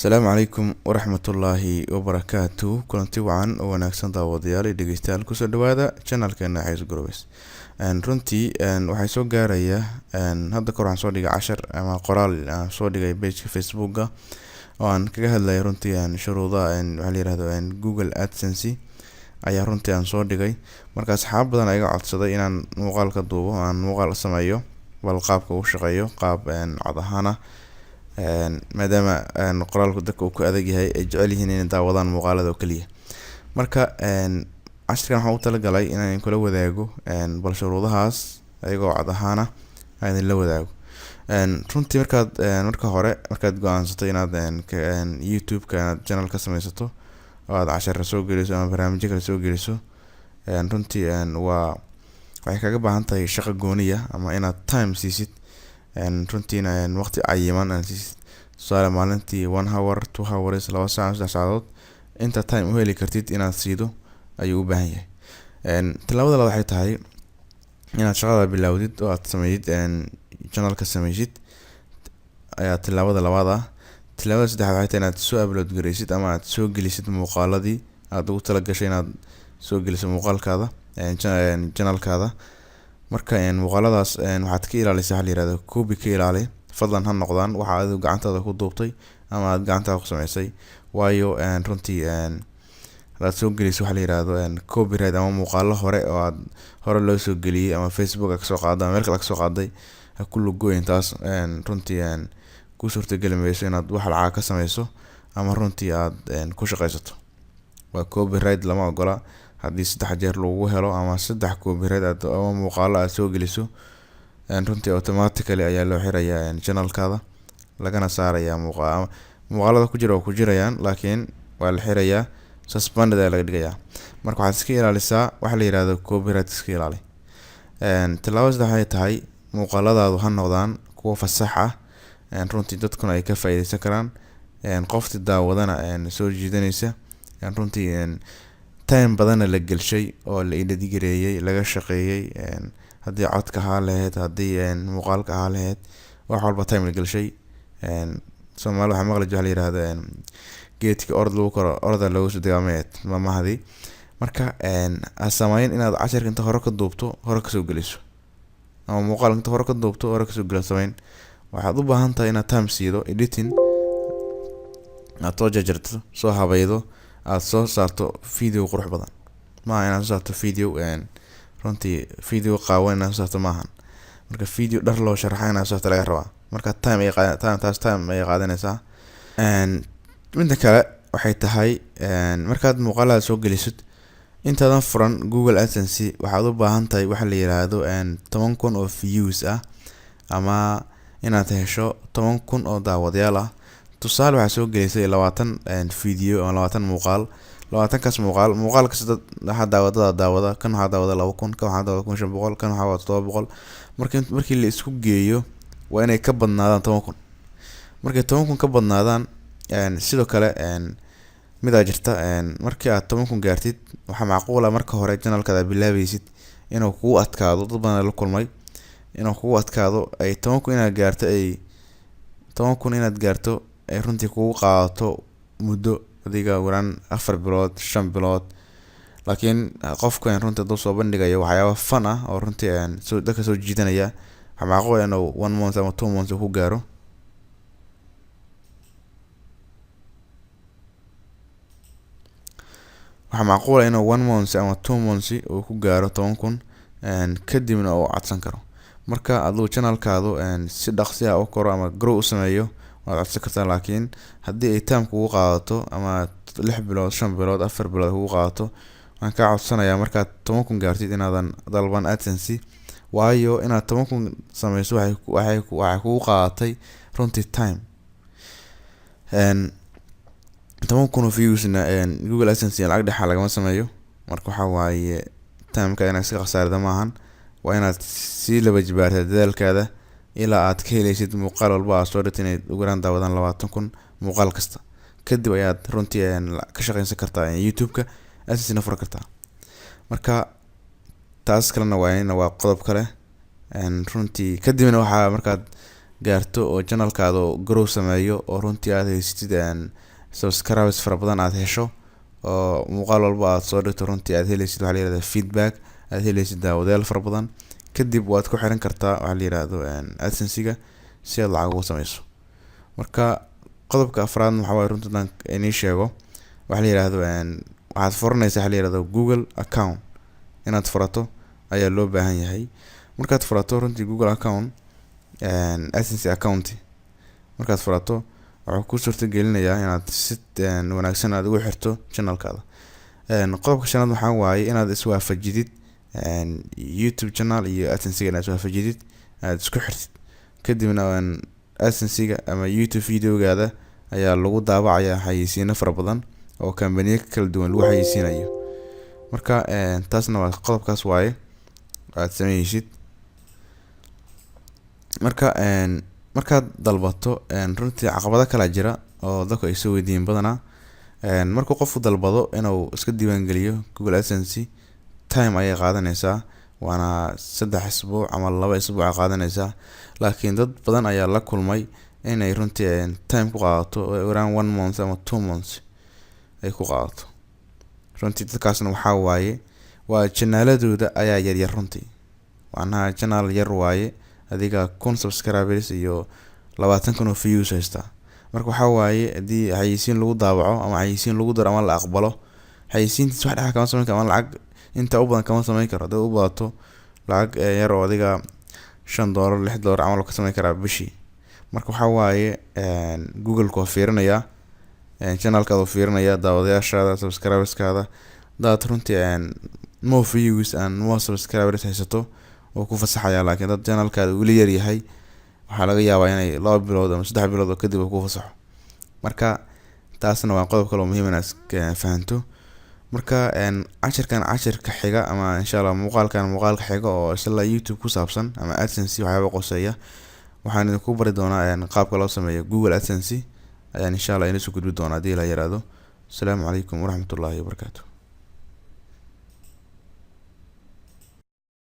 Asalaamu calaykum waraxmatullaahi wabarakaatuh. Kulanti wacan oo wanaagsan daawadayaal iyo dhegeystayaal kusoo dhawaada channelkeena Xayis Growers. Runtii waxay soo gaaraya hadda kor waxaan soo dhigay cashar ama qoraal aan soo dhigay page Facebook-ga oo aan kaga hadlay runtii shuruudaha waxa la yiraahdo Google AdSense ayaa runtii aan soo dhigay. Marka asxaab badan ayaga codsaday inaan muuqaal ka duubo, aan muuqaal sameeyo bal qaabka uu shaqeeyo qaab cod ahaan ah maadaama qoraalku dadka uu ku adag yahay ay jecel yihiin inay daawadaan muuqaalada oo kaliya. Marka cashirkan waxaan u talagalay inaan kula wadaago bal shuruudahaas ayagoo cod ahaan ah aan la wadaago. Runtii marka hore markaad go'aansato inaad YouTube-ka channel ka samaysato oo aad cashar soo geliso ama barnaamijyo kale soo geliso, runtii waxay kaga baahan tahay shaqo gooniya ama inaad time siisid runtii waqti cayiman aan siisid. Tusaale maalintii 1 hour 2 hours 2 saac 3 saacadood inta time u heli kartid inaad siido ayuu u baahan yahay. Talaabada labaad waxay tahay inaad shaqada bilowdid oo aad sameeyid channel ka samaysid ayaa talaabada labaad ah. Talaabada saddexaad waxay tahay inaad soo upload gareysid ama aad soo gelisid muuqaaladii aad ugu talagashay inaad soo geliso muuqaalkaada channelkaada. Marka muuqaaladaas waxaad ka ilaalisaa waxa la yiraahdo copy ka ilaali, fadlan ha noqdaan waxa aad gacantaada ku duubtay ama aad gacantaada ku samaysay, waayo runtii hadaad soo geliso waxa la yiraahdo copyright ama muuqaalo hore loo soo geliyay ama Facebook ka soo qaaday ama meel kale ka soo qaaday ha ku lugooyin taas runtii ku suurtagali mayso inaad wax lacag ka samayso ama runtii aad ku shaqaysato. Waa copyright lama ogola. Haddii 3 jeer lagu helo ama 3 copyright ama muuqaalo aad soo geliso runtii automatically ayaa loo xirayaa channelkaada, lagana saarayaa muuqaalada ku jira oo ku jirayaan, laakiin waa la xirayaa, suspended ayaa laga dhigayaa. Marka waxaad iska ilaalisaa waxa la yiraahdo copyright iska ilaali. Talaabada saddexaad waxay tahay muuqaaladaadu ha noqdaan kuwo fasax ah runtii dadkuna ay ka faa'iideysan karaan, qofti daawadana soo jiidanaysa, runtii time badan la gelshay oo la idadigareeyay laga shaqeeyay, haddii codka ha lahayd haddii muuqaalka ha lahayd wax walba time la gelshay. Soomaali waxa maqla jecel yiraahdo geedka orod lagu koro orada lagu soo dagaameed mamahadi. Marka asamayn inaad cashirka inta hore ka duubto hore ka soo geliso ama muuqaalka inta hore ka duubto hore ka soo geliso. Waxaad u baahan tahay inaad time siido editing, aad soo jarjarto, soo habaydo, aad soo saarto video qurux badan. Ma inaad soo saarto video runtii video qaawan inaad soo saarto maahan. Marka video dhar loo sharaxay inaad soo saarto laga rabaa. Marka time ay qaadanaysaa. Midda kale waxay tahay markaad muuqaalada soo gelisid intaadan furan Google AdSense waxaad u baahan tahay waxa la yiraahdo 10,000 oo views ah ama inaad hesho 10,000 oo daawadayaal ah. Tusaale waxaad soo gelisay 20 video ama 20 muuqaal, 20kaas muuqaal kasta waxa daawada kan waxa daawada 2,000, kan waxa daawada 500, kan waxa 700. Markii la isku geeyo waa inay ka badnaadaan 10,000. Markay 10,000 ka badnaadaan sidoo kale mid jirta markii aad 10,000 gaartid waxa macquul ah marka hore channelkaada bilaabaysid inuu kugu adkaado, dad badan la kulmay inuu kugu adkaado ay 10,000 inaad gaarto 10,000 inaad gaarto ay runtii kugu qaadato muddo adiga waran 4 bilood 5 bilood. Laakiin qofka runtii dad soo bandhigayo waxyaabo fun ah oo runtii dadka soo jiidanaya waxa macquul ah inuu 1 month ama 2 months ku gaaro. Waxa macquul ah inuu 1 month ama 2 months uu ku gaaro 10,000 kadibna uu codsan karo. Marka aduu channelkaadu si dhaqsi ah u koro ama grow u sameeyo waad codsan kartaa. Laakiin haddii ay time kugu qaadato ama 6 bilood 5 bilood 4 bilood kugu qaadato waxaan ka codsanayaa markaad 10,000 gaartid inaadan dalban AdSense, waayo inaad 10,000 samayso waxay kugu qaadatay runtii time. 10,000 views Google AdSense lacag dhaxal lagama sameeyo. Marka waxa waaye time-ka inaad iska khasaarida maahan, waa inaad si laba jibaartay dadaalkaada ilaa aad ka helaysid muuqaal walba aad soo dhigtay inay ugu yaraan daawadaan 20,000 muuqaal kasta. Kadib ayaad runtii ka shaqeysan kartaa YouTube-ka AdSense furo kartaa. Marka taas kalena waa qodob kale runtii kadibna waxa markaad gaarto oo channelkaada grow sameeyo oo runtii aad haysatid subscribers fara badan aad hesho oo muuqaal walba aad soo dhigto runtii aad helaysid waxa la yiraahdaa feedback, aad helaysid daawadayaal fara badan. kadib waad ku xiran kartaa waxa la yiraahdo AdSense-ga si aad lacag uga sameyso. marka qodobka afraad waxa waaye runtii inii sheego waxa la yiraahdo waxaad furanaysaa waxa la yiraahdo Google account. inaad furato ayaa loo baahan yahay. markaad furato runtii Google account AdSense account markaad furato wuxuu ku suurtagelinayaa inaad si wanaagsan aad ugu xirto channelkaada. qodobka shanaad waxa waaye inaad iswaafajidid YouTube channel iyo AdSense-ga inaad iswaafajidid aad isku xirtid. kadibna AdSense-ga ama YouTube videogaada ayaa lagu daabacayaa xayeysiino fara badan oo company kala duwan lagu xayeysiinayo. marka taasna waa qodobkaas waaye aad sameeysid. markaad dalbato runtii caqabado kala jira oo dadku ay soo weydiin badanaa. markuu qofku dalbado inuu iska diiwaan geliyo Google AdSense, time ayay qaadanaysaa, waana 3 isbuuc ama 2 isbuuc ay qaadanaysaa. laakiin dad badan ayaa la kulmay inay runtii time ku qaadato around 1 month ama 2 months ay ku qaadato. runtii dadkaasna waxa waaye waa channel-adooda ayaa yar runtii, waana channel yar waaye, adiga 1000 subscribers iyo 20,000 oo views haysta. marka waxa waaye hadii xayeysiin lagu daabaco ama xayeysiin lagu daro ama la aqbalo, xayeysiintiis wax dhaxa kama sameyn karo ama lacag inta u badan kama sameyn karo. hadii u badato lacag yar oo adiga $5 $6 amal ka sameyn karaa bishii. marka waxa waaye Google ko fiirinaya channelkaada fiirinaya daawadayaashaada, subscriberskaada, dad runtii more views and more subscribers haysato oo ku fasaxaya. laakiin dad channelkaada weli yar yahay waxaa laga yaabaa inay 2 bilood ama 3 bilood oo kadib ku fasaxo. marka taasna waa qodob kale oo muhiim ah inaad fahanto. marka cashirka xiga ama insha Allah muuqaalka xiga oo isla YouTube ku saabsan ama AdSense waxyaabo qoseeya waxaan idinku bari doonaa qaabka loo sameeyo Google AdSense ayaan insha Allah inoo soo gudbi doonaa hadii la yiraahdo. Assalaamu calaykum waraxmatullaahi wabarakaatuh.